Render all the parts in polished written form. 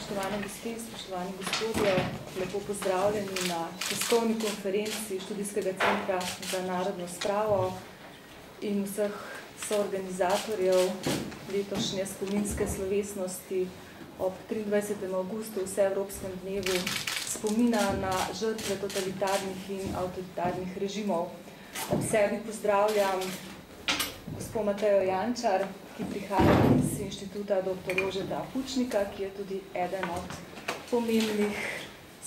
Spoštovane gospe, spoštovani gospodje, lepo pozdravljeni na tiskovni konferenci Študijskega centra za narodno spravo in vseh soorganizatorjev letošnje spominske slovesnosti ob 23. avgustu vseevropskem dnevu spomina na žrtve totalitarnih in avtoritarnih režimov. Ob sebi pozdravljam gospod Matejo Jančar, ki prihaja iz Inštituta dr. Jožeta Pučnika, ki je tudi eden od pomembnih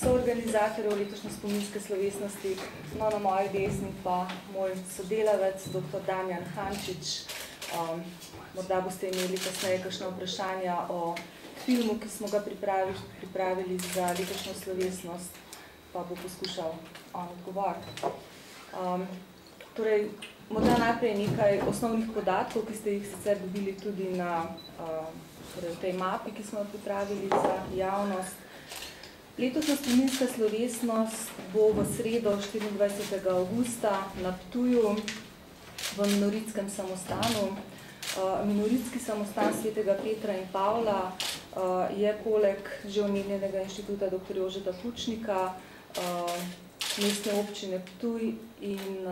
soorganizatorjev letošnje spominske slovesnosti. No, na moji desni pa moj sodelavec, dr. Damjan Hančič. Morda boste imeli kasneje kakšna vprašanja o filmu, ki smo ga pripravili za letošnjo slovesnost, pa bo poskušal on odgovoriti. Torej, morda najprej nekaj osnovnih podatkov, ki ste jih sicer dobili tudi na tej mapi, ki smo jo pripravili za javnost. Letošnja spominska slovesnost bo v sredo 24. avgusta na Ptuju v Minoritskem samostanu. Minoritski samostan Svetega Petra in Pavla je poleg že omenjenega Inštituta dr. Jožeta Pučnika, mestne občine Ptuj in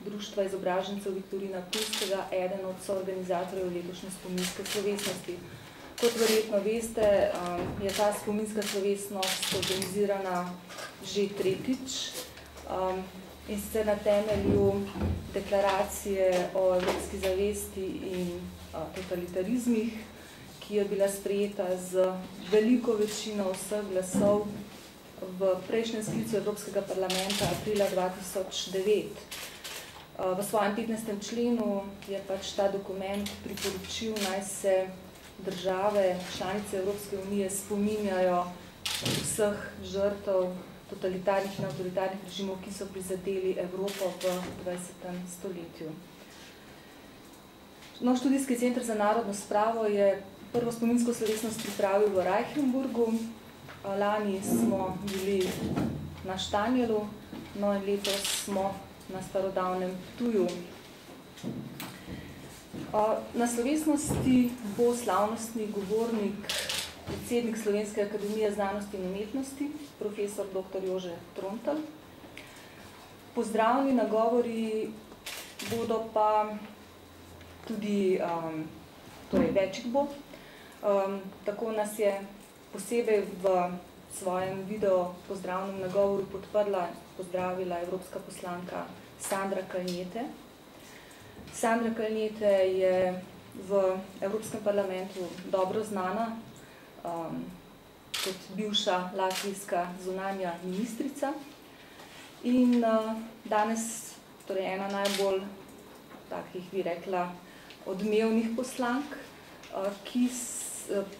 Društva izobražencev Viktorina Ptujskega eden od soorganizatorjev letošnje spominske slovesnosti. Kot verjetno veste, je ta spominska slovesnost organizirana že tretjič in sicer na temelju deklaracije o evropski zavesti in totalitarizmih, ki je bila sprejeta z veliko večino vseh glasov v prejšnjem sklicu Evropskega parlamenta aprila 2009. V svojem 15. členu je pač ta dokument priporočil, naj se države, članice Evropske unije spominjajo vseh žrtev totalitarnih in avtoritarnih režimov, ki so prizadeli Evropo v 20. stoletju. No, Študijski center za narodno spravo je prvo spominsko slovesnost pripravil v Reichenburgu. Lani smo bili na Štanjelu, no in letos smo na starodavnem Ptuju. Na slovesnosti bo slavnostni govornik, predsednik Slovenske akademije znanosti in umetnosti, profesor dr. Jože Trontelj. Pozdravni nagovori bodo pa tudi, torej večjih bo. Tako nas je posebej v svojem video pozdravnem nagovoru pozdravila evropska poslanka Sandra Kalniete. Sandra Kalniete je v Evropskem parlamentu dobro znana kot bivša latvijska zunanja ministrica in danes torej ena najbolj takih, bi rekla, odmevnih poslank, ki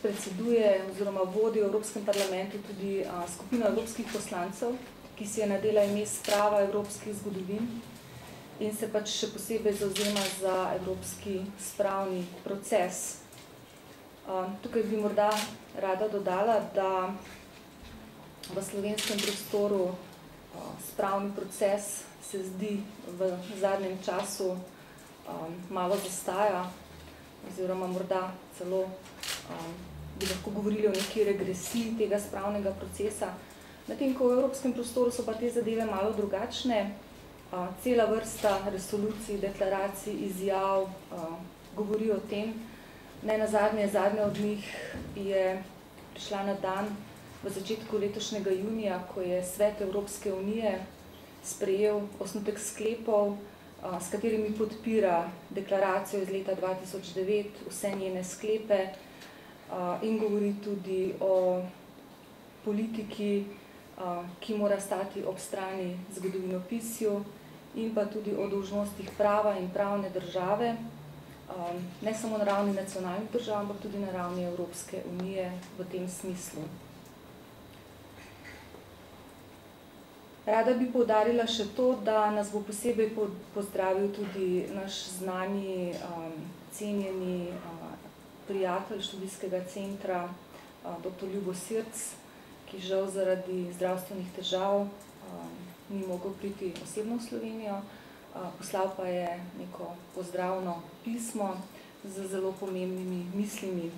predseduje oziroma vodi v Evropskem parlamentu tudi skupino evropskih poslancev, ki si je nadela ime Sprava evropskih zgodovin in se pač še posebej zavzema za evropski spravni proces. Tukaj bi morda rada dodala, da v slovenskem prostoru spravni proces se zdi v zadnjem času malo zastaja, oziroma morda celo bi lahko govorili o neki regresiji tega spravnega procesa. Medtem ko v evropskem prostoru so pa te zadeve malo drugačne. Cela vrsta resolucij, deklaracij, izjav govori o tem. Zadnja od njih je prišla na dan v začetku letošnjega junija, ko je Svet Evropske unije sprejel osnutek sklepov, s katerimi podpira deklaracijo iz leta 2009, vse njene sklepe in govori tudi o politiki, ki mora stati ob strani zgodovinopisju in pa tudi o dolžnostih prava in pravne države, ne samo na ravni nacionalnih držav, ampak tudi na ravni Evropske unije v tem smislu. Rada bi poudarila še to, da nas bo posebej pozdravil tudi naš znani, cenjeni prijatelj Študijskega centra, dr. Ljubo Sirc, ki žal zaradi zdravstvenih težav ni mogel priti osebno v Slovenijo. Poslal pa je neko pozdravno pismo z zelo pomembnimi mislimi